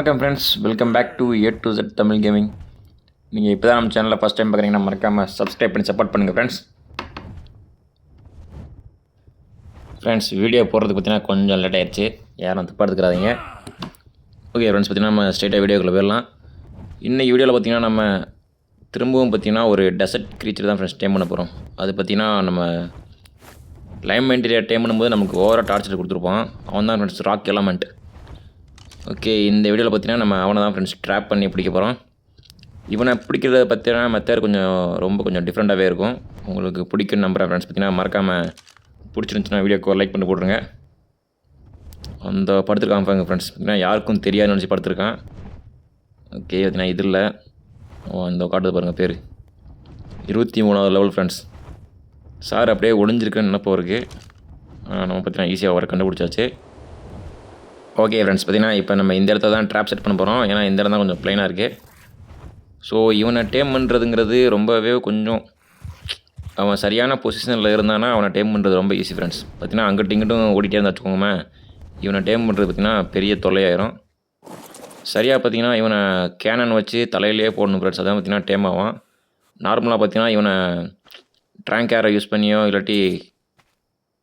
வணக்கம் friends, welcome back to A to Z Tamil gaming. நீங்கள் இப்போ தான் நம்ம சேனலில் ஃபஸ்ட் டைம் பார்க்குறீங்கன்னா மறக்காமல் சப்ஸ்கிரைப் பண்ணி சப்போர்ட் பண்ணுங்கள் ஃப்ரெண்ட்ஸ். வீடியோ போடுறதுக்கு பார்த்தீங்கன்னா கொஞ்சம் லேட் ஆயிடுச்சு, யாரும் தப்பாக எடுத்துக்கிறாதீங்க. ஓகே ஃப்ரெண்ட்ஸ், பார்த்தீங்கன்னா நம்ம ஸ்ட்ரெயிட்டாக வீடியோக்குள்ளே போயிடலாம். இன்றைக்கி வீடியோவில் பார்த்தீங்கன்னா நம்ம திரும்பவும் பார்த்தீங்கன்னா ஒரு டெசர்ட் க்ரீச்சர் தான் ஃப்ரெண்ட்ஸ் டைம் பண்ண போகிறோம். அது பார்த்தீங்கன்னா நம்ம லைம் மென்டீரியா டைம் பண்ணும்போது நமக்கு ஓவராக டார்ச்சர் கொடுத்துருப்போம். அவன் தான் ஃப்ரெண்ட்ஸ் ராக் எலமெண்ட். ஓகே, இந்த வீடியோவில் பார்த்தீங்கன்னா நம்ம அவனை தான் ஃப்ரெண்ட்ஸ் ட்ராப் பண்ணி பிடிக்க போகிறோம். இவனை பிடிக்கிறத பார்த்தீங்கன்னா மெத்தட் கொஞ்சம் டிஃப்ரெண்ட்டாகவே இருக்கும். உங்களுக்கு பிடிக்கும் நம்புகிறேன் ஃப்ரெண்ட்ஸ். பார்த்தீங்கன்னா மறக்காமல் பிடிச்சிருந்துச்சுன்னா வீடியோக்கு ஒரு லைக் பண்ணி போட்டுருங்க. அந்த படுத்துருக்கான் பாருங்க ஃப்ரெண்ட்ஸ், பார்த்தீங்கன்னா யாருக்கும் தெரியாதுன்னு நினச்சி படுத்துருக்கான். ஓகே, பார்த்தீங்கன்னா இது இல்லை, அந்த காட்டுது பாருங்கள் பேர் 23வது லெவல் ஃப்ரெண்ட்ஸ். சார் அப்படியே ஒளிஞ்சிருக்குன்னு நினைப்போ இருக்குது. நம்ம பார்த்தீங்கன்னா ஈஸியாக அவரை கண்டுபிடிச்சாச்சு. ஓகே ஃப்ரெண்ட்ஸ், பார்த்தீங்கன்னா இப்போ நம்ம இந்த இடத்த தான் ட்ராப் செட் பண்ண போகிறோம். ஏன்னா இந்த இடம் தான் கொஞ்சம் ப்ளைனாக இருக்குது. ஸோ இவனை டேம் பண்ணுறதுங்கிறது ரொம்பவே கொஞ்சம் அவன் சரியான பொசிஷனில் இருந்தானா அவனை டேம் பண்ணுறது ரொம்ப ஈஸி ஃப்ரெண்ட்ஸ். பார்த்தீங்கன்னா அங்கிட்டும் இங்கிட்டும் ஓடிட்டே இருந்தால் வச்சுக்கோங்கம்மா, இவனை டேம் பண்ணுறது பார்த்திங்கன்னா பெரிய தொல்லையாயிரும். சரியாக பார்த்தீங்கன்னா இவனை கேனன் வச்சு தலையிலே போடணும் ஃப்ரெண்ட்ஸ், அதான் பார்த்திங்கன்னா டேம் ஆவான். நார்மலாக பார்த்தீங்கன்னா இவனை ட்ராங்க் ஏரை யூஸ் பண்ணியோ இல்லாட்டி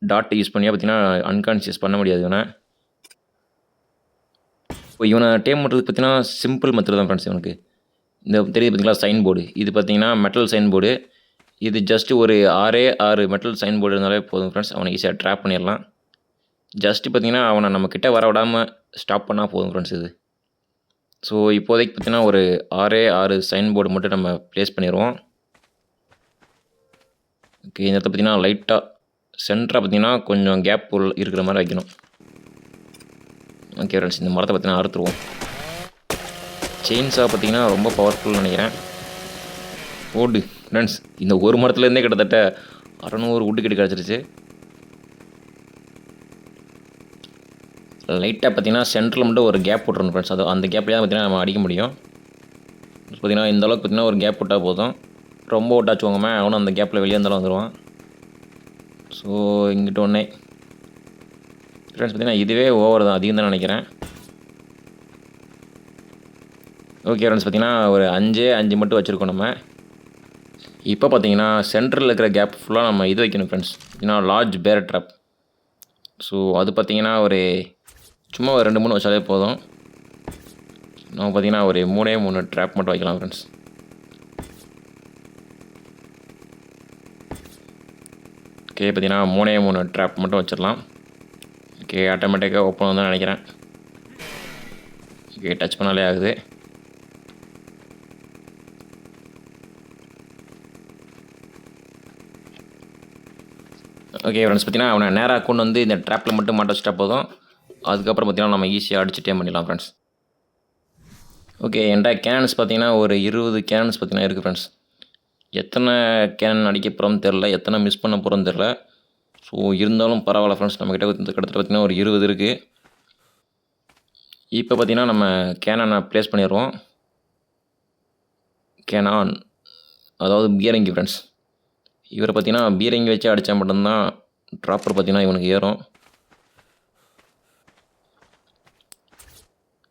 டாட் யூஸ் பண்ணியோ பார்த்தீங்கன்னா அன்கான்ஷியஸ் பண்ண முடியாது இவனை. இப்போ இவனை டேம் பண்ணுறதுக்கு பார்த்தீங்கன்னா சிம்பிள் மெத்தட் தான் ஃப்ரெண்ட்ஸ். இவனுக்கு இந்த தெரியுது பார்த்தீங்களா சைன் போர்டு, இது பார்த்தீங்கன்னா மெட்டல் சைன் போர்டு. இது ஜஸ்ட்டு ஒரு 6 மெட்டல் சைன் போர்டு இருந்தாலே போதும் ஃப்ரெண்ட்ஸ், அவனை ஈஸியாக ட்ராப் பண்ணிடலாம். ஜஸ்ட்டு பார்த்தீங்கன்னா அவனை நம்ம கிட்டே வர விடாமல் ஸ்டாப் பண்ணால் போதும் ஃப்ரெண்ட்ஸ் இது. ஸோ இப்போதைக்கு பார்த்தீங்கன்னா ஒரு 6 சைன் போர்டு மட்டும் நம்ம ப்ளேஸ் பண்ணிடுவோம். ஓகே, இந்த இடத்த பார்த்தீங்கன்னா லைட்டாக சென்டராக பார்த்தீங்கன்னா கொஞ்சம் கேப் இருக்கிற மாதிரி வைக்கணும். ஓகே ஃப்ரெண்ட்ஸ், இந்த மரத்தை பார்த்தீங்கன்னா அறுத்துருவோம். செயின்ஸா பார்த்தீங்கன்னா ரொம்ப பவர்ஃபுல்னு நினைக்கிறேன். ஓடு ஃப்ரெண்ட்ஸ், இந்த ஒரு மரத்துலேருந்தே கிட்டத்தட்ட 600 உட்டு கிட்ட கிடச்சிருச்சு. லைட்டாக பார்த்தீங்கன்னா சென்டரில் மட்டும் ஒரு கேப் போட்டுருணும் ஃப்ரெண்ட்ஸ், அது அந்த கேப்லேயே தான் பார்த்தீங்கன்னா நம்ம அடிக்க முடியும். பார்த்தீங்கன்னா இந்த அளவுக்கு பார்த்தீங்கன்னா ஒரு கேப் போட்டால் போதும். ரொம்ப விட்டாச்சுவோங்கம்மா, அவனும் அந்த கேப்பில் வெளியே இருந்தாலும் வந்துடுவான். ஸோ இங்கிட்ட ஒன்றே ஃப்ரெண்ட்ஸ் பார்த்தீங்கன்னா இதுவே ஓவர் தான், அதிகம் தான் நினைக்கிறேன். ஓகே ஃப்ரெண்ட்ஸ், பார்த்தீங்கன்னா ஒரு 5 மட்டும் வச்சுருக்கோம் நம்ம. இப்போ பார்த்தீங்கன்னா சென்டரில் இருக்கிற கேப் ஃபுல்லாக நம்ம இது வைக்கணும் ஃப்ரெண்ட்ஸ், பார்த்தீங்கன்னா லார்ஜ் பேர் ட்ராப். ஸோ அது பார்த்தீங்கன்னா ஒரு சும்மா ஒரு 2-3 வச்சாலே போதும். நம்ம பார்த்தீங்கன்னா ஒரு 3 ட்ராப் மட்டும் வைக்கலாம் ஃப்ரெண்ட்ஸ். ஓகே, பார்த்தீங்கன்னா 3 ட்ராப் மட்டும் வச்சிடலாம். ஓகே, ஆட்டோமேட்டிக்காக ஓப்பன் வந்து நினைக்கிறேன். ஓகே, டச் பண்ணாலே ஆகுது. ஓகே ஃப்ரெண்ட்ஸ், பார்த்தீங்கன்னா அவனை நேராக கொண்டு வந்து இந்த ட்ராப்பில் மட்டும் மாட்ட வச்சுட்டா போதும். அதுக்கப்புறம் பார்த்தீங்கன்னா நம்ம ஈஸியாக அடிச்சு டேம் பண்ணிடலாம் ஃப்ரெண்ட்ஸ். ஓகே, என்கிட்ட கேனன்ஸ் பார்த்தீங்கன்னா ஒரு 20 கேனன்ஸ் பார்த்தீங்கன்னா இருக்குது ஃப்ரெண்ட்ஸ். எத்தனை கேனன் அடிக்க போகிறோம்னு தெரில, எத்தனை மிஸ் பண்ண போகிறோம்னு தெரில. ஸோ இருந்தாலும் பரவாயில்ல ஃப்ரெண்ட்ஸ், நம்மக்கிட்ட கிட்டத்தட்ட பார்த்திங்கன்னா ஒரு 20 இருக்குது. இப்போ பார்த்திங்கன்னா நம்ம கேனனை ப்ளேஸ் பண்ணிடுவோம். கேனான் அதாவது பீரங்கி ஃப்ரெண்ட்ஸ். இவரை பார்த்திங்கன்னா பீரங்கி வச்சு அடித்தா மட்டும்தான் ட்ராப்பர் பார்த்திங்கன்னா இவனுக்கு ஏறும்.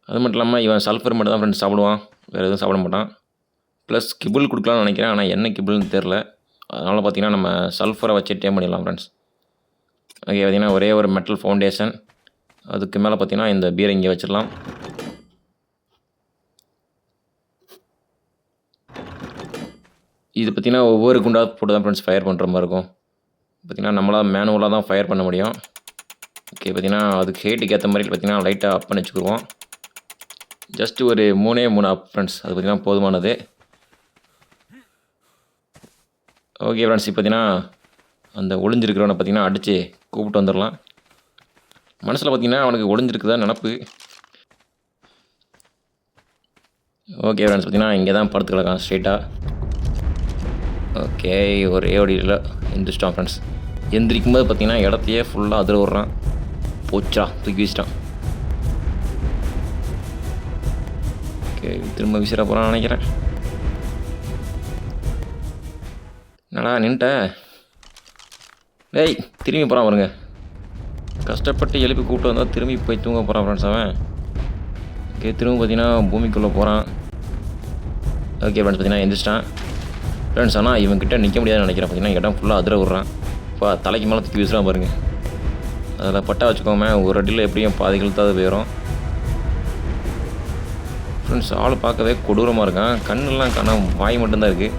அது மட்டும் இல்லாமல் இவன் சல்ஃபர் மட்டும் தான் ஃப்ரெண்ட்ஸ் சாப்பிடுவான், வேறு எதுவும் சாப்பிட மாட்டான். ப்ளஸ் கிபிள் கொடுக்கலாம்னு நினைக்கிறேன், ஆனால் என்ன கிபிள்னு தெரில. அதனால் பார்த்திங்கன்னா நம்ம சல்ஃபரை வச்சு டேம் பண்ணிடலாம் ஃப்ரெண்ட்ஸ். ஓகே, பார்த்திங்கன்னா ஒரே ஒரு மெட்டல் ஃபவுண்டேஷன், அதுக்கு மேலே பார்த்திங்கன்னா இந்த பீரங்கி வச்சிடலாம். இது பார்த்திங்கன்னா ஒவ்வொரு குண்டாக போட்டு தான் ஃப்ரெண்ட்ஸ் ஃபயர் பண்ணுற மாதிரி இருக்கும். பார்த்திங்கன்னா நம்மளால் மேனுவலாக தான் ஃபயர் பண்ண முடியும். ஓகே, பார்த்திங்கன்னா அதுக்கு ஹேட்டுக்கு ஏற்ற மாதிரி பார்த்திங்கன்னா லைட்டாக அப் பண்ணி வச்சுக்குவோம். ஜஸ்ட்டு ஒரு 3 அப் ஃப்ரெண்ட்ஸ், அது பார்த்திங்கன்னா போதுமானது. ஓகே ஃப்ரெண்ட்ஸ், இப்போ பார்த்திங்கன்னா அந்த ஒளிஞ்சிருக்கிறவனை பார்த்திங்கன்னா அடித்து கூப்பிட்டு வந்துடலாம். மனசில் பார்த்திங்கன்னா அவனுக்கு ஒளிஞ்சிருக்குதா நினப்பு. ஓகே ஃப்ரெண்ட்ஸ், பார்த்திங்கன்னா இங்கே தான் படுத்து கிடக்கான் ஸ்ட்ரெயிட்டாக. ஓகே, ஒரே ஓடியில் எந்திரிச்சிட்டான் ஃப்ரெண்ட்ஸ். எந்திரிக்கும் போது பார்த்திங்கன்னா இடத்தையே ஃபுல்லாக அதிர விட்றான். போச்சா, தூக்கி வீசிட்டான். ஓகே, திரும்ப விசிற போகிறான்னு நினைக்கிறேன். என்னடா நின்ட்ட? டேய், திரும்பி போகிறான் பாருங்க. கஷ்டப்பட்டு எழுப்பி கூப்பிட்டு வந்தால் திரும்பி போய் தூங்க போகிறான் ஃப்ரெண்ட்ஸ் அவன். ஓகே திரும்ப பார்த்தீங்கன்னா பூமிக்குள்ளே போகிறான். ஓகே ஃப்ரெண்ட்ஸ் பார்த்தீங்கன்னா எந்திரிச்சிட்டான் ஃப்ரெண்ட்ஸ். ஆனால் இவன்கிட்ட நிற்க முடியாதுன்னு நினைக்கிறேன். பார்த்தீங்கன்னா இடம் ஃபுல்லாக அதிர விட்றான். இப்போ தலைக்கு மேலே தூக்கி வீசுறான் பாருங்கள். அதில் பட்டா வச்சுக்கோமே ஒரு அடியில் எப்படியும் பாதி கழுத்தாவது போயிடும் ஃப்ரெண்ட்ஸ். ஆள் பார்க்கவே கொடூரமாக இருக்கான். கண்ணெல்லாம் காணாம வாய் மட்டும்தான் இருக்குது.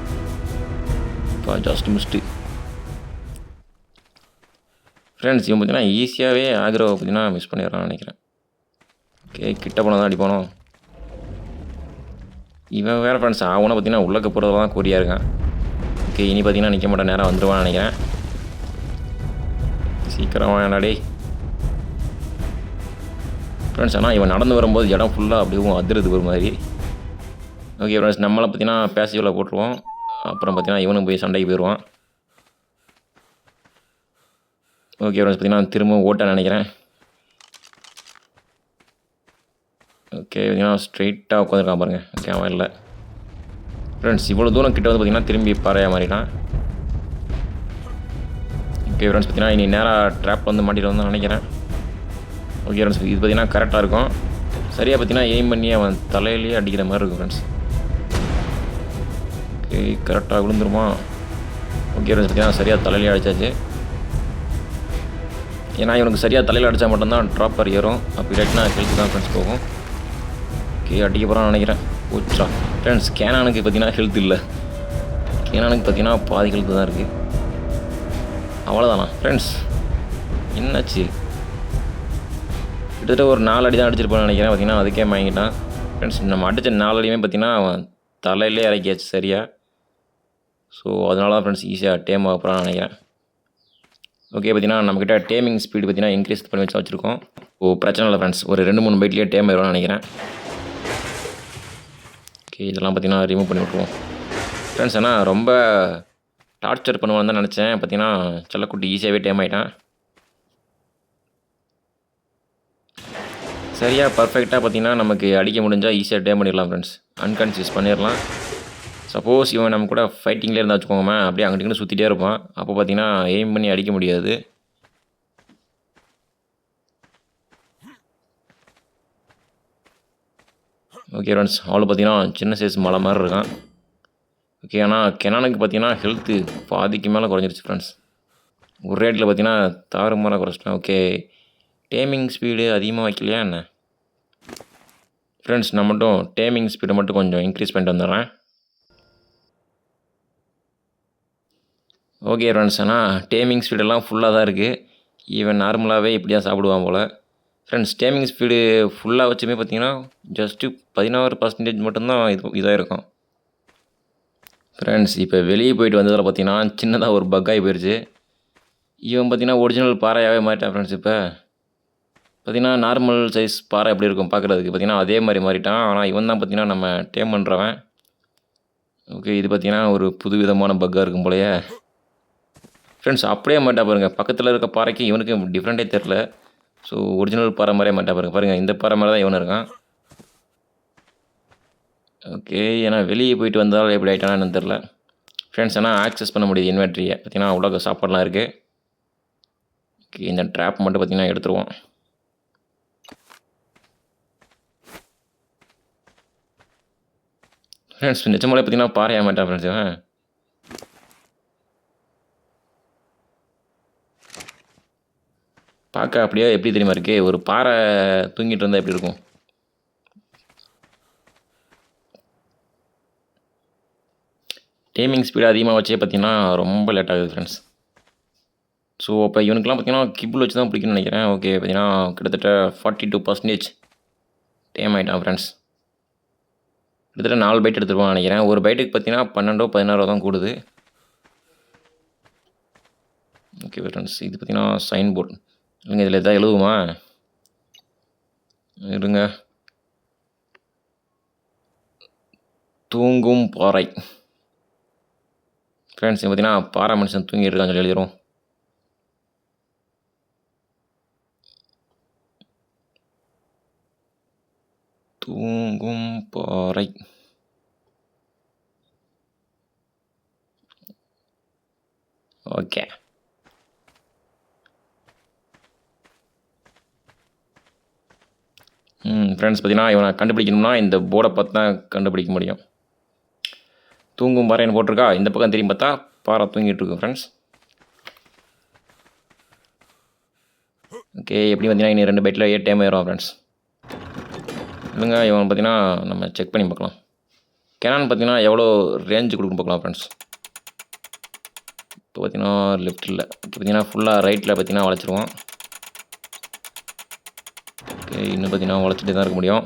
இப்போ ஜஸ்ட் மிஸ்ட்டு ஃப்ரெண்ட்ஸ். இவன் பார்த்தீங்கன்னா ஈஸியாகவே ஆக்ரோவை பார்த்தீங்கன்னா மிஸ் பண்ணிடுறான்னு நினைக்கிறேன். ஓகே கிட்ட போனால் தான் அடிப்பானோ. இவன் வேறு ஃப்ரெண்ட்ஸ் அவனை பார்த்தீங்கன்னா உள்ளக்க போகிறதுல தான் குறியாக இருக்கான். ஓகே இனி பார்த்தீங்கன்னா நிற்க மாட்டேன், நேராக வந்துடுவான்னு நினைக்கிறேன். சீக்கிரம் வேணாடே ஃப்ரெண்ட்ஸ். ஆனால் இவன் நடந்து வரும்போது இடம் ஃபுல்லாக அப்படியே அதிருது ஒரு மாதிரி. ஓகே ஃப்ரெண்ட்ஸ் நம்மளை பார்த்தீங்கன்னா பேசிவில் போட்டுருவோம். அப்புறம் பார்த்தீங்கன்னா இவனும் போய் சண்டைக்கு போயிடுவான். ஓகே ஃப்ரெண்ட்ஸ் பார்த்தீங்கன்னா திரும்ப ஓட்ட நினைக்கிறேன். ஓகே பார்த்தீங்கன்னா ஸ்ட்ரெயிட்டாக உட்காந்துருக்கான் பாருங்கள். ஓகே அவன் இல்லை ஃப்ரெண்ட்ஸ். இவ்வளோ தூரம் கிட்ட வந்து பார்த்தீங்கன்னா திரும்பி பாறையாக மாறிட்டான். ஓகே ஃப்ரெண்ட்ஸ் பார்த்தீங்கன்னா இனி நேராக ட்ராப் வந்து மாட்டிட்டு வந்து நினைக்கிறேன். ஓகே ஃப்ரெண்ட்ஸ் இது பார்த்தீங்கன்னா கரெக்டாக இருக்கும். சரியாக பார்த்தீங்கன்னா எய்ம் பண்ணி அவன் தலையிலேயே அடிக்கிற மாதிரி இருக்கும் ஃப்ரெண்ட்ஸ். ஓகே கரெக்டாக விழுந்துருமா. ஓகே ஃப்ரெண்ட்ஸ் பார்த்தீங்கன்னா சரியாக தலையிலே அடித்தாச்சு. ஏன்னா இவனுக்கு சரியாக தலையில் அடித்தா மட்டும்தான் ட்ராப்பர் ஏறும். அப்படி இல்லாட்டினா ஹெல்த் தான் ஃப்ரெண்ட்ஸ் போகும். ஓகே அடிக்க போகிறான்னு நினைக்கிறேன். போச்சா ஃப்ரெண்ட்ஸ். கேனானுக்கு பார்த்தீங்கன்னா ஹெல்த் இல்லை. கேனானுக்கு பார்த்தீங்கன்னா பாதி ஹெல்த்து தான் இருக்குது. அவ்வளோதானா ஃப்ரெண்ட்ஸ். என்னாச்சு கிட்டத்தட்ட ஒரு 4 அடி தான் அடிச்சிருப்பான்னு நினைக்கிறேன். பார்த்தீங்கன்னா அதுக்கே வாங்கிட்டான் ஃப்ரெண்ட்ஸ். நம்ம அடித்த 4 அடியுமே பார்த்தீங்கன்னா அவன் தலையிலே இறக்கியாச்சு சரியாக. ஸோ அதனால தான் ஃப்ரெண்ட்ஸ் ஈஸியாக டேம் ஆக போகிறான்னு நினைக்கிறேன். ஓகே பார்த்தீங்கன்னா நம்மக்கிட்ட டேமிங் ஸ்பீடு பார்த்தீங்கன்னா இன்க்ரீஸ் பண்ணி வச்சுருக்கோம். பிரச்சனை இல்லை ஃப்ரெண்ட்ஸ். ஒரு 2-3 பைட்லேயே டேம் ஆயிடும்னு நினைக்கிறேன். ஓகே இதெல்லாம் பார்த்தீங்கன்னா ரிமூவ் பண்ணி விட்ருவோம் ஃப்ரெண்ட்ஸ். ஆனால் ரொம்ப டார்ச்சர் பண்ணுவான்னு தான் நினச்சேன். பார்த்தீங்கன்னா செல்லக்குட்டி ஈஸியாகவே டேம் ஆகிட்டான். சரியாக பர்ஃபெக்டாக பார்த்தீங்கன்னா நமக்கு அடிக்க முடிஞ்சால் ஈஸியாக டேம் பண்ணிடலாம் ஃப்ரெண்ட்ஸ். அன்கான்சியஸ் பண்ணிடலாம். சப்போஸ் இவன் நம்ம கூட ஃபைட்டிங்லேயே இருந்தால் வச்சுக்கோங்க, அப்படியே அங்கிட்டு சுற்றிட்டே இருப்பான். அப்போ பார்த்தீங்கன்னா எய்ம் பண்ணி அடிக்க முடியாது. ஓகே ஃப்ரெண்ட்ஸ் அவளை பார்த்தீங்கன்னா சின்ன சைஸ் மலை மாதிரி இருக்கான். ஓகே ஆனால் கெனானுக்கு பார்த்தீங்கன்னா ஹெல்த்து பாதிக்கு மேலே குறைஞ்சிருச்சு ஃப்ரெண்ட்ஸ். ஒரு ரேட்டில் பார்த்தீங்கன்னா தாறுமாறாக குறைச்சிட்டேன். ஓகே டேமிங் ஸ்பீடு அதிகமாக வைக்கலையா என்ன ஃப்ரெண்ட்ஸ். நான் மட்டும் டேமிங் ஸ்பீடை மட்டும் கொஞ்சம் இன்க்ரீஸ் பண்ணிட்டு வந்துடுறேன். ஓகே ஃப்ரெண்ட்ஸ் ஆனால் டேமிங் ஸ்பீடெல்லாம் ஃபுல்லாக தான் இருக்குது. ஈவன் நார்மலாகவே இப்படி தான் சாப்பிடுவான் போல் ஃப்ரெண்ட்ஸ். டேமிங் ஸ்பீடு ஃபுல்லாக வச்சுமே பார்த்தீங்கன்னா ஜஸ்ட்டு 16% மட்டும்தான் இதாக இருக்கும் ஃப்ரெண்ட்ஸ். இப்போ வெளியே போயிட்டு வந்ததில் பார்த்தீங்கன்னா சின்னதாக ஒரு பக்காகி போயிடுச்சு. இவன் பார்த்தீங்கன்னா ஒரிஜினல் பாறையாகவே மாறிட்டான் ஃப்ரெண்ட்ஸ். இப்போ பார்த்தீங்கன்னா நார்மல் சைஸ் பாறை எப்படி இருக்கும் பார்க்குறதுக்கு பார்த்தீங்கன்னா அதே மாதிரி மாறிட்டான். ஆனால் இவன் தான் பார்த்தீங்கன்னா நம்ம டேம் பண்ணுறவன். ஓகே இது பார்த்தீங்கன்னா ஒரு புது விதமான பக்காக இருக்கும் போலையே ஃப்ரெண்ட்ஸ். அப்படியே மாட்டா பாருங்கள். பக்கத்தில் இருக்க பாறைக்கு இவனுக்கு டிஃப்ரெண்ட்டே தெரில. ஸோ ஒரிஜினல் பாறை மாதிரியே மாட்டா பாருங்கள். இந்த பாறை மாதிரி தான் இவன் இருக்கான். ஓகே ஏன்னா வெளியே போயிட்டு வந்தால் எப்படி ஆகிட்டானு தெரில ஃப்ரெண்ட்ஸ். ஆனால் ஆக்சஸ் பண்ண முடியுது இன்வெர்ட்ரியை. பார்த்தீங்கன்னா உலக சாப்பாடெலாம் இருக்குது. ஓகே இந்த ட்ராப் மட்டும் பார்த்தீங்கன்னா எடுத்துருவோம். ஃப்ரெண்ட்ஸ் நிச்சயமாலே பார்த்தீங்கன்னா பாறையாக மாட்டான் ஃப்ரெண்ட்ஸ். இவன் பார்க்க அப்படியே எப்படி தெரியுமா இருக்குது, ஒரு பாறை தூங்கிட்டு இருந்தால் எப்படி இருக்கும். டேமிங் ஸ்பீடு அதிகமாக வச்சே பார்த்தீங்கன்னா ரொம்ப லேட் ஆகுது ஃப்ரெண்ட்ஸ். ஸோ அப்போ இவனுக்குலாம் பார்த்தீங்கன்னா கிபிள் வச்சு தான் பிடிக்குன்னு நினைக்கிறேன். ஓகே பார்த்தீங்கன்னா கிட்டத்தட்ட 42% டேம் ஆகிட்டான் ஃப்ரெண்ட்ஸ். கிட்டத்தட்ட 4 பைட் எடுத்துருப்பான்னு நினைக்கிறேன். ஒரு பைட்டுக்கு பார்த்தீங்கன்னா 12-16 தான் கூடுது. ஓகே ஃப்ரெண்ட்ஸ் இது பார்த்தீங்கன்னா சைன் போர்டு இல்லைங்க. இதில் எதாவது எழுதுமா இருங்க. தூங்கும் பாறை ஃப்ரெண்ட்ஸ். பார்த்தீங்கன்னா பாறை மனுஷன் தூங்கிட்டு இருக்கான்னு சொல்லி எழுதிடும். தூங்கும் பாறை ஓகே ஃப்ரெண்ட்ஸ் பார்த்தீங்கன்னா இவனை கண்டுபிடிக்கணும்னா இந்த போர்டை பார்த்து தான் கண்டுபிடிக்க முடியும். தூங்கும் பாறைன்னு போட்டிருக்கா, இந்த பக்கம் திரும்பி பார்த்தா பாறை தூங்கிட்டு இருக்கும் ஃப்ரெண்ட்ஸ். ஓகே, எப்படி பார்த்தீங்கன்னா இன்னும் 2 பைட்டில் 8 டைம் ஆயிரும் ஃப்ரெண்ட்ஸ். இல்லைங்க, இவன் பார்த்தீங்கன்னா நம்ம செக் பண்ணி பார்க்கலாம். கேனான் பார்த்தீங்கன்னா எவ்வளோ ரேஞ்சு கொடுக்கும் பார்க்கலாம் ஃப்ரெண்ட்ஸ். இப்போ பார்த்தீங்கன்னா லெஃப்ட்டில் பார்த்தீங்கன்னா ஃபுல்லாக ரைட்டில் பார்த்தீங்கன்னா வளைச்சிருவோம். ஓகே, இன்னும் பார்த்தீங்கன்னா வளைச்சிட்டு தான் இருக்க முடியும்.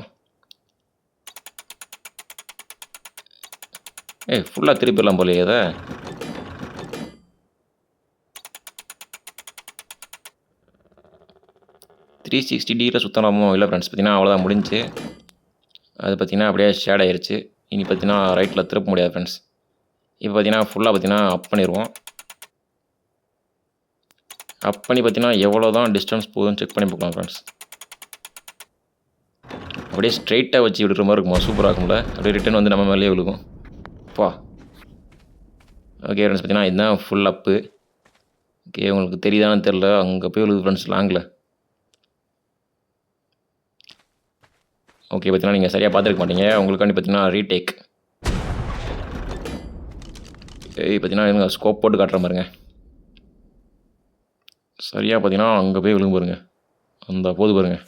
ஃபுல்லாக திருப்பிடலாம் போலையே அதை. $360 சுற்றலாமோ? இல்லை ஃப்ரெண்ட்ஸ், பார்த்தீங்கன்னா அவ்வளோதான் முடிஞ்சு. அது பார்த்தீங்கன்னா அப்படியே ஷேட் ஆயிடுச்சு. இனி பார்த்தீங்கன்னா ரைட்டில் திருப்ப முடியாது ஃப்ரெண்ட்ஸ். இப்போ பார்த்தீங்கன்னா ஃபுல்லாக பார்த்தீங்கன்னா அப் பண்ணிடுவோம். அப் பண்ணி பார்த்தீங்கன்னா எவ்வளோ தான் டிஸ்டன்ஸ் போகுதுன்னு செக் பண்ணி பார்க்கலாம் ஃப்ரெண்ட்ஸ். அப்படியே ஸ்ட்ரைட்டாக வச்சு விடுற மாதிரி இருக்குமா? சூப்பராக இருக்கும்ல. அப்படியே ரிட்டன் வந்து நம்ம மேலேயே விழுகும். ஓகே ஃப்ரெண்ட்ஸ், பார்த்தீங்கன்னா இதுதான் ஃபுல் அப்பு. ஓகே, உங்களுக்கு தெரியுதான்னு தெரில, அங்கே போய் விழுது ஃப்ரெண்ட்ஸ் லாங்கில். ஓகே, பார்த்தீங்கன்னா நீங்கள் சரியாக பார்த்துருக்க மாட்டீங்க. உங்களுக்காண்டி பார்த்தீங்கன்னா ரீடேக். பார்த்தீங்கன்னா எனக்கு ஸ்கோப் போட்டு காட்டுற பாருங்க. சரியாக பார்த்தீங்கன்னா அங்கே போய் விழுங்க பாருங்க, அந்த போது பாருங்க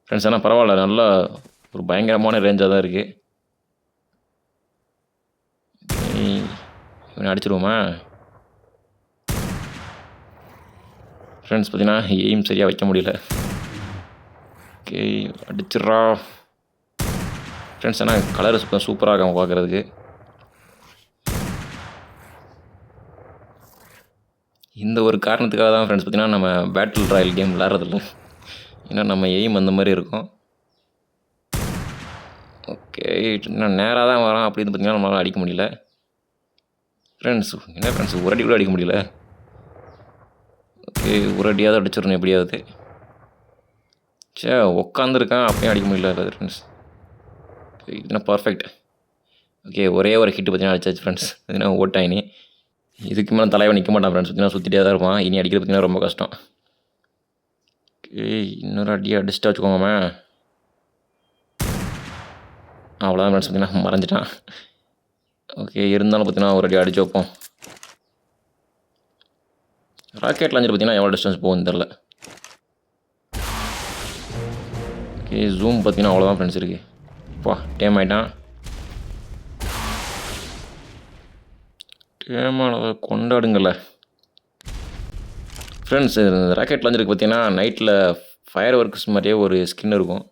ஃப்ரெண்ட்ஸ். ஆனால் பரவாயில்ல, நல்லா ஒரு பயங்கரமான ரேஞ்சாக தான் இருக்குது. இவனை அடிச்சிடுவோமா ஃப்ரெண்ட்ஸ்? பார்த்தீங்கன்னா எய்ம் சரியாக வைக்க முடியல. ஓகே, அடிச்சிட்றா ஃப்ரெண்ட்ஸ். ஆனால் கலர் சூப்பராக இருக்கும் பார்க்குறதுக்கு. இந்த ஒரு காரணத்துக்காக தான் ஃப்ரெண்ட்ஸ் பார்த்தீங்கன்னா நம்ம பேட்டில் ராயல் கேம் விளாட்றதில்ல. ஏன்னா நம்ம எய்ம் அந்த மாதிரி இருக்கும். ஓகே, இன்னும் நேராக தான் வரான். அப்படின்னு பார்த்தீங்கன்னா நம்மளால் அடிக்க முடியல ஃப்ரெண்ட்ஸ். என்ன ஃப்ரெண்ட்ஸ், ஒரு அடி கூட அடிக்க முடியல. ஓகே, ஒரு அடியாவது அடிச்சிடணும் எப்படியாவது. உட்காந்துருக்கான், அப்பயும் அடிக்க முடியல ஃப்ரெண்ட்ஸ். இதுனா பர்ஃபெக்ட். ஓகே, ஒரே ஒரு ஹிட்டு பார்த்தீங்கன்னா அடிச்சாச்சு ஃப்ரெண்ட்ஸ். பார்த்தீங்கன்னா ஓட்டாயினி. இதுக்கு மேலே தலைவன் நிற்க மாட்டான் ஃப்ரெண்ட்ஸ். பார்த்தீங்கன்னா சுற்றிட்டே தான் இருப்பான். இனி அடிக்கிறது பார்த்தீங்கன்னா ரொம்ப கஷ்டம். ஓகே, இன்னொரு அடியாக அடிச்சுட்டா வச்சுக்கோங்கம்மா. அவ்வளோதான் ஃப்ரெண்ட்ஸ், பார்த்தீங்கன்னா மறைஞ்சிட்டான். ஓகே, இருந்தாலும் பார்த்தீங்கன்னா ஒரு அடி அடிச்சு வைப்போம். ராக்கெட் லாஞ்சர் பார்த்தீங்கன்னா எவ்வளோ டிஸ்டன்ஸ் போகும்னு தெரில. ஓகே, ஜூம் பார்த்தீங்கன்னா அவ்வளோதான் ஃப்ரெண்ட்ஸ் இருக்குது. டேம் ஆகிட்டான். டேமானதை கொண்டாடுங்கள ஃப்ரெண்ட்ஸ். ராக்கெட் லாஞ்சருக்கு பார்த்தீங்கன்னா நைட்டில் ஃபயர் ஒர்க்ஸ் மாதிரியே ஒரு ஸ்கின் இருக்கும்.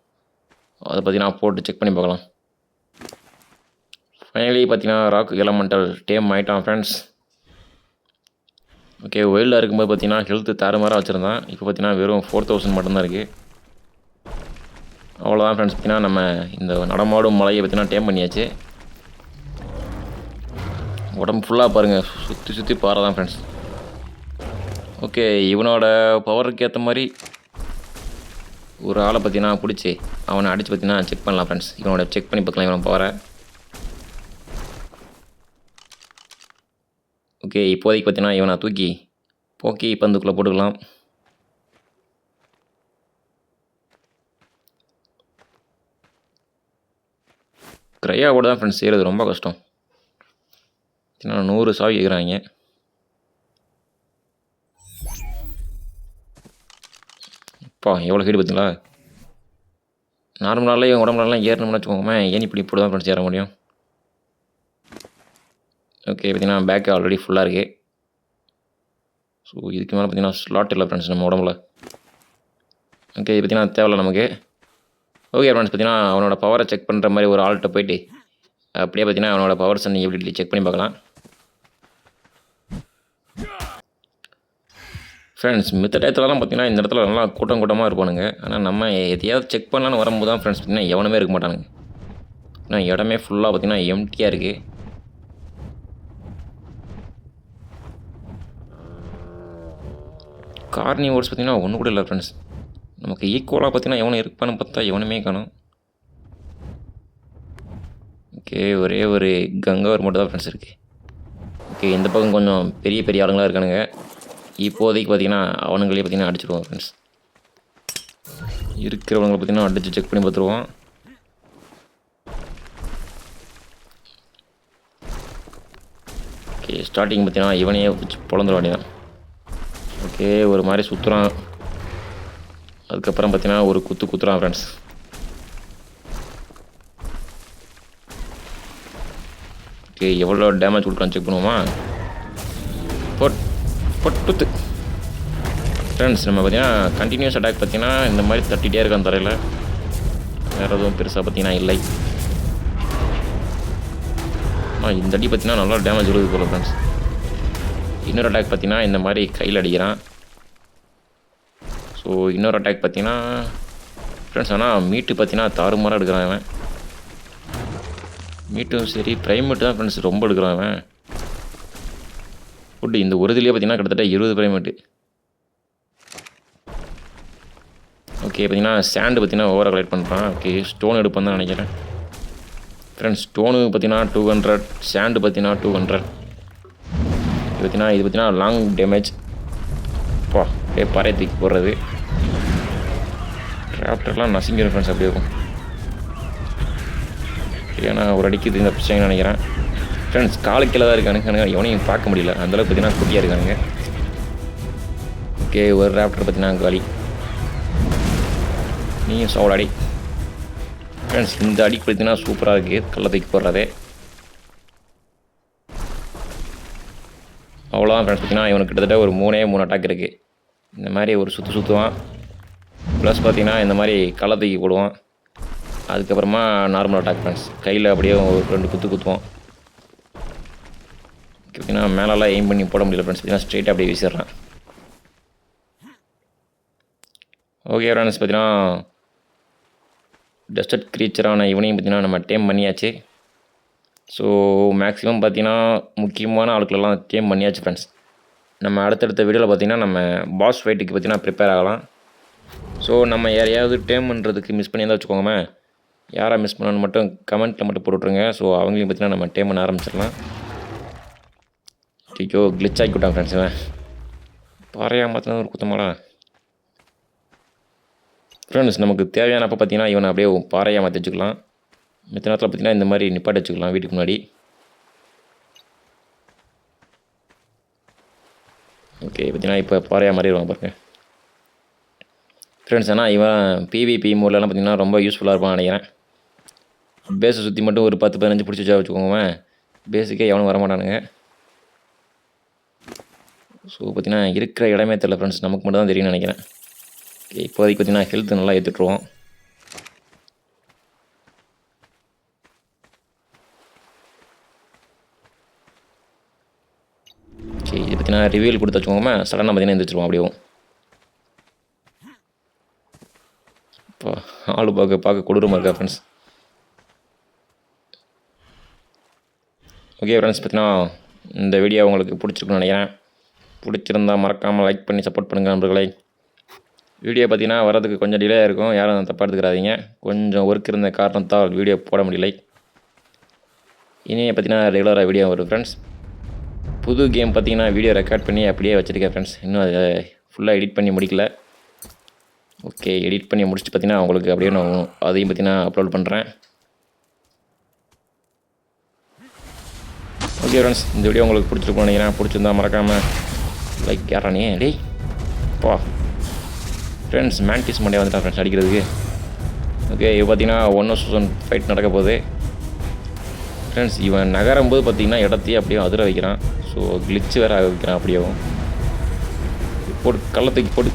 அதை பார்த்தீங்கன்னா போட்டு செக் பண்ணி பார்க்கலாம். ஃபைனலி பார்த்தீங்கன்னா ராக் எலமெண்டல் டேம் ஆகிட்டான் ஃப்ரெண்ட்ஸ். ஓகே, ஒயில்டாக இருக்கும்போது பார்த்தீங்கன்னா ஹெல்த்து தாறுமாறாக வச்சுருந்தான். இப்போ பார்த்தீங்கன்னா வெறும் 4000 மட்டும்தான் இருக்குது. அவ்வளோதான் ஃப்ரெண்ட்ஸ், பார்த்தீங்கன்னா நம்ம இந்த நடமாடும் மலையை பார்த்தீங்கன்னா டேம் பண்ணியாச்சு. உடம்பு ஃபுல்லாக பாருங்கள், சுற்றி சுற்றி பாறை தான் ஃப்ரெண்ட்ஸ். ஓகே, இவனோட பவருக்கு ஏற்ற மாதிரி ஒரு ஆளை பார்த்தீங்கன்னா பிடிச்சி அவனை அடித்து பார்த்தீங்கன்னா செக் பண்ணலாம் ஃப்ரெண்ட்ஸ். இவனோட செக் பண்ணி பார்க்கலாம் இவனை பவரை. ஓகே, இப்போதைக்கு பார்த்தீங்கன்னா இவனை தூக்கி போக்கி பந்துக்குள்ளே போட்டுக்கலாம். க்ரையாவோட தான் ஃப்ரெண்ட்ஸ் செய்கிறது ரொம்ப கஷ்டம். 100 சாவி கேட்குறாங்க. எவ்வளோ ஹீடு பார்த்தீங்களா? நார்மலாலே என் உடம்புலலாம் ஏறணும்னு வச்சுக்கோங்க, ஏன் இப்படி தான் ஃப்ரெண்ட்ஸ் ஏற முடியும். ஓகே, பார்த்தீங்கன்னா பேக்கு ஆல்ரெடி ஃபுல்லாக இருக்குது. ஸோ இதுக்கு மேலே பார்த்தீங்கன்னா ஸ்லாட் இல்லை ஃப்ரெண்ட்ஸ் நம்ம உடம்புல. ஓகே, இது பார்த்தீங்கன்னா தேவையில்ல நமக்கு. ஓகே ஃப்ரெண்ட்ஸ், பார்த்தீங்கன்னா அவனோட பவரை செக் பண்ணுற மாதிரி ஒரு ஆள்கிட்ட போயிட்டு அப்படியே பார்த்தீங்கன்னா அவனோட பவர்ஸ் நீங்கள் எப்படி செக் பண்ணி பார்க்கலாம் ஃப்ரெண்ட்ஸ். மித்த டயத்துலலாம் பார்த்தீங்கன்னா இந்த இடத்துல நல்லா கூட்டமாக இருப்பானுங்க. ஆனால் நம்ம எதையாவது செக் பண்ணலான்னு வரும்போது தான் ஃப்ரெண்ட்ஸ் பார்த்தீங்கன்னா எவனுமே இருக்க மாட்டானுங்க. ஆனால் இடமே ஃபுல்லாக பார்த்தீங்கன்னா எம்டியாக இருக்குது. கார்னிவோர்ஸ் பார்த்தீங்கன்னா ஒன்று கூட இல்லை ஃப்ரெண்ட்ஸ். நமக்கு ஈக்குவலாக பார்த்தீங்கன்னா எவனும் இருப்பான்னு பார்த்தா எவனுமே காணும். ஓகே, ஒரே ஒரு கங்காவர் மட்டும் தான் ஃப்ரெண்ட்ஸ் இருக்குது. ஓகே, இந்த பக்கம் கொஞ்சம் பெரிய பெரிய ஆளுங்களாக இருக்கானுங்க. இப்போதைக்கு பார்த்தீங்கன்னா அவனுங்களே பார்த்தீங்கன்னா அடிச்சிடுவோம் ஃப்ரெண்ட்ஸ். இருக்கிறவங்களை பார்த்தீங்கன்னா அடித்து செக் பண்ணி பார்த்துருவோம். ஓகே, ஸ்டார்டிங் பார்த்தீங்கன்னா இவனையே வச்சு பொழந்துட வேண்டியதான். ஓகே, ஒரு மாதிரி சுற்றுறான். அதுக்கப்புறம் பார்த்தீங்கன்னா ஒரு குத்துறான் ஃப்ரெண்ட்ஸ். ஓகே, எவ்வளோ டேமேஜ் கொடுக்குறான்னு செக் பண்ணுவோமா? பொட்டு ஃப்ரெண்ட்ஸ். நம்ம பார்த்தீங்கன்னா கண்டினியூஸ் அட்டாக் பார்த்தீங்கன்னா இந்த மாதிரி தட்டிகிட்டே இருக்கான் தரையில். வேறு எதுவும் பெருசாக பார்த்தீங்கன்னா இல்லை. இந்த அடி பார்த்தீங்கன்னா நல்லா டேமேஜ் விழுது போல ஃப்ரெண்ட்ஸ். இன்னொரு அட்டாக் பார்த்தீங்கன்னா இந்த மாதிரி கையில் அடிக்கிறான். ஸோ இன்னொரு அட்டாக் பார்த்தீங்கன்னா ஃப்ரெண்ட்ஸ், ஆனால் மீட்டு பார்த்தீங்கன்னா தாறுமாறாக எடுக்கிறான் அவன். மீட்டும் சரி, ப்ரைமேட்டு தான் ஃப்ரெண்ட்ஸ் ரொம்ப எடுக்கிறான் அவன். ஃபுட்டு இந்த ஒரு இதுலேயே பார்த்தீங்கன்னா கிட்டத்தட்ட 20 ப்ரைமேட்டு. ஓகே, பார்த்தீங்கன்னா சாண்டு பார்த்தீங்கன்னா ஓவராக கலெக்ட் பண்ணுறான். ஓகே, ஸ்டோன் எடுப்பேன் தான் நினைக்கிறேன் ஃப்ரெண்ட்ஸ். ஸ்டோனு பார்த்தீங்கன்னா 200, சாண்டு பார்த்தீங்கன்னா 200. இது பார்த்தீங்கன்னா லாங் டேமேஜ். அப்படியே பாறை தூக்கி போடுறது. ராப்டர்லாம் நசிங்கிடும் ஃப்ரெண்ட்ஸ், அப்படியே இருக்கும். ஏன்னா ஒரு அடிக்குது இந்த பிரச்சனை நினைக்கிறேன் ஃப்ரெண்ட்ஸ். காலுக்கீழே தான் இருக்கானுங்க, எவனையும் பார்க்க முடியல. அந்தளவுக்கு பார்த்தீங்கன்னா குட்டியாக இருக்கானுங்க. ஓகே, ஒரு ராப்டர் பார்த்தீங்கன்னா காலி. நீயும் சவுல் அடி ஃப்ரெண்ட்ஸ். இந்த அடிக்கு பார்த்தீங்கன்னா சூப்பராக இருக்குது கல்லை தூக்கி போடுறதே. அவ்வளோதான் ஃப்ரெண்ட்ஸ். பார்த்தீங்கன்னா இவனுக்கு கிட்டத்தட்ட ஒரு 3 அட்டாக் இருக்குது. இந்த மாதிரி ஒரு சுற்றுவான். ப்ளஸ் பார்த்தீங்கன்னா இந்த மாதிரி கல்லை தூக்கி போடுவான். அதுக்கப்புறமா நார்மல் அட்டாக் ஃப்ரெண்ட்ஸ். கையில் அப்படியே ஒரு 2 குத்துவான். பார்த்தீங்கன்னா மேலெல்லாம் எய்ம் பண்ணி போட முடியல ஃப்ரெண்ட்ஸ். பார்த்தீங்கன்னா ஸ்ட்ரெயிட்டாக அப்படியே வீசிடுறான். ஓகே ஃப்ரெண்ட்ஸ், பார்த்தீங்கன்னா டெஸ்டர்ட் க்ரீச்சரான இவனையும் பார்த்தீங்கன்னா நம்ம டேம் பண்ணியாச்சு. ஸோ மேக்ஸிமம் பார்த்தீங்கன்னா முக்கியமான ஆட்களெல்லாம் டேம் பண்ணியாச்சு ஃப்ரெண்ட்ஸ். நம்ம அடுத்தடுத்த வீடியோவில் பார்த்தீங்கன்னா நம்ம பாஸ் ஃபைட்டுக்கு பார்த்தீங்கன்னா ப்ரிப்பேர் ஆகலாம். ஸோ நம்ம யாரையாவது டேம் பண்ணுறதுக்கு மிஸ் பண்ணி தான் வச்சுக்கோங்க. யாரை மிஸ் பண்ணணும்னு மட்டும் கமெண்ட்டில் மட்டும் போட்டு விட்ருங்க. ஸோ அவங்களையும் பார்த்தீங்கன்னா நம்ம டேம் பண்ண ஆரம்பிச்சிடலாம். ஐயோ, கிளிச் ஆக்கி விட்டான் ஃப்ரெண்ட்ஸ். இவன் பாறையாக மாற்றினா ஒரு குத்தமாடா ஃப்ரெண்ட்ஸ். நமக்கு தேவையானப்போ பார்த்தீங்கன்னா இவனை அப்படியே பாறையாக மாற்றி வச்சுக்கலாம். மித்த நேரத்தில் பார்த்தீங்கன்னா இந்த மாதிரி நிப்பாட்டி வச்சுக்கலாம் வீட்டுக்கு முன்னாடி. ஓகே, பார்த்தீங்கன்னா இப்போ பாறையாக மாறிடுவாங்க பாருங்க ஃப்ரெண்ட்ஸ். ஆனால் இவன் பிவிபி மோட்லலாம் பார்த்தீங்கன்னா ரொம்ப யூஸ்ஃபுல்லாக இருப்பான்னு நினைக்கிறேன். பேஸை சுற்றி மட்டும் ஒரு 10-15 பிடிச்சி வச்சா வச்சுக்கோங்க, பேஸுக்கே எவனும் வரமாட்டானுங்க. ஸோ பார்த்தீங்கன்னா இருக்கிற இடமே தெரியல ஃப்ரெண்ட்ஸ், நமக்கு மட்டும் தான் தெரியும்னு நினைக்கிறேன். ஓகே, இப்போதைக்கு பார்த்தீங்கன்னா ஹெல்த் நல்லா ஏற்றுட்டுருவோம். ஓகே, இது பார்த்தீங்கன்னா ரிவியூல் கொடுத்து வச்சுக்கோங்க, சடனாக பார்த்தீங்கன்னா எழுந்திரிச்சிருவோம் அப்படியே. இப்போ ஆளு பார்க்க கொடூரமாக இருக்கா ஃப்ரெண்ட்ஸ். ஓகே ஃப்ரெண்ட்ஸ், பார்த்தீங்கன்னா இந்த வீடியோ உங்களுக்கு பிடிச்சிருக்குன்னு நினைக்கிறேன். பிடிச்சிருந்தால் மறக்காமல் லைக் பண்ணி சப்போர்ட் பண்ணுங்கள் நண்பர்களே. வீடியோ பார்த்தீங்கன்னா வரதுக்கு கொஞ்சம் டிலே இருக்கும், யாரும் தப்பாக எடுத்துக்கிறாதீங்க. கொஞ்சம் ஒர்க் இருந்த காரணத்தால் வீடியோ போட முடியலை. இனியே பார்த்தீங்கன்னா ரெகுலராக வீடியோ வரும் ஃப்ரெண்ட்ஸ். புது கேம் பார்த்தீங்கன்னா வீடியோ ரெக்கார்ட் பண்ணி அப்படியே வச்சுருக்கேன் ஃப்ரெண்ட்ஸ். இன்னும் அதை ஃபுல்லாக எடிட் பண்ணி முடிக்கல. ஓகே, எடிட் பண்ணி முடிச்சுட்டு பார்த்தீங்கன்னா உங்களுக்கு அப்படியே நான் அதையும் பார்த்தீங்கன்னா அப்லோட் பண்ணுறேன். ஓகே ஃப்ரெண்ட்ஸ், இந்த வீடியோ உங்களுக்கு பிடிச்சிருக்குன்னு நினைக்கிறேன். பிடிச்சிருந்தா மறக்காமல் லைக் யாரானே டேய் பா ஃப்ரெண்ட்ஸ். மேன்டிஸ் மண்டே வந்துட்டான் ஃப்ரெண்ட்ஸ் அடிக்கிறதுக்கு. ஓகே, இப்போ பார்த்தீங்கன்னா 1 ஃபைட் நடக்க போகுது ஃப்ரெண்ட்ஸ். இவன் நகரும்போது பார்த்தீங்கன்னா இடத்தையே அப்படியே அதிர வைக்கிறான். ஸோ கிளிச்சு வேறு ஆக வைக்கிறான். அப்படியேவும் போட்டு கள்ளத்துக்கு போட்டு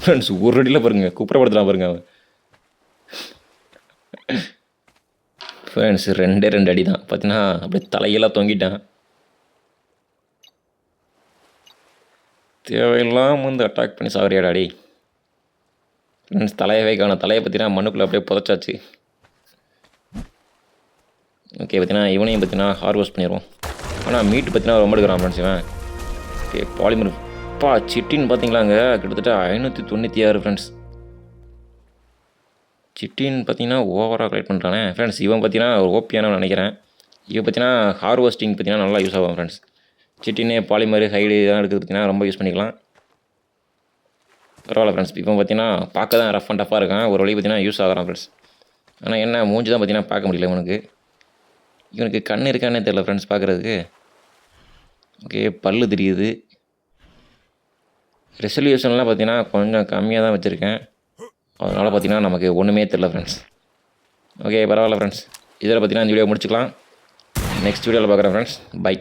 ஃப்ரெண்ட்ஸ் ஒரு அடியில் பாருங்கள் குப்புறப்படுத்துகிறான் பாருங்க அவன் ஃப்ரெண்ட்ஸ். 2 அடி தான் பார்த்தீங்கன்னா அப்படியே தலையெல்லாம் தொங்கிட்டான். தேவையில்லாமல் வந்து அட்டாக் பண்ணி சாவரியாடா அடி ஃப்ரெண்ட்ஸ். தலையவே காணும். தலையை பார்த்தீங்கன்னா மண்ணுக்குள்ளே அப்படியே புதைச்சாச்சு. ஓகே, பார்த்தீங்கன்னா இவனையும் பார்த்தீங்கன்னா ஹார்வெஸ்ட் பண்ணிடுவோம். ஆனால் மீட்டு பார்த்தீங்கன்னா ரொம்ப எடுக்கிறான் ஃப்ரெண்ட்ஸ் இவன். ஓகே, பாலிமர் சிட்டின்னு பார்த்தீங்களாங்க கிட்டத்தட்ட 596 ஃப்ரெண்ட்ஸ். சிட்டின்னு பார்த்தீங்கன்னா ஓவராக கலெக்ட் பண்ணுறானே ஃப்ரெண்ட்ஸ். இவன் பார்த்தீங்கன்னா ஒரு ஓபியானு நினைக்கிறேன். இவன் பார்த்தீங்கன்னா ஹார்வெஸ்டிங் பார்த்தீங்கன்னா நல்லா யூஸ் ஆகும் ஃப்ரெண்ட்ஸ். சிட்டின்னு பாலிமர் ஹைடு இதெல்லாம் எடுக்கிறது பார்த்தீங்கன்னா ரொம்ப யூஸ் பண்ணிக்கலாம். பரவாயில்ல ஃப்ரெண்ட்ஸ். இப்போ பார்த்தீங்கன்னா பார்க்க தான் ரஃப் அண்ட் டஃப்பாக இருக்கான். ஒரு வழி பார்த்தீங்கன்னா யூஸ் ஆகிறான் ஃப்ரெண்ட்ஸ். ஆனால் என்ன மூஞ்சி தான் பார்த்தீங்கன்னா பார்க்க முடியல இவனுக்கு கண் இருக்கானே தெரியல ஃப்ரெண்ட்ஸ் பார்க்குறதுக்கு. ஓகே, பல்லு தெரியுது. ரெசல்யூஷன்லாம் பார்த்தீங்கன்னா கொஞ்சம் கம்மியாக தான் வச்சுருக்கேன். அதனால் பார்த்தீங்கன்னா நமக்கு ஒன்றுமே தெரியல ஃப்ரெண்ட்ஸ். ஓகே, பரவாயில்ல ஃப்ரெண்ட்ஸ். இதில் பார்த்தீங்கன்னா இந்த வீடியோ முடிச்சுக்கலாம். நெக்ஸ்ட் வீடியோவில் பார்க்குறேன் ஃப்ரெண்ட்ஸ். பை.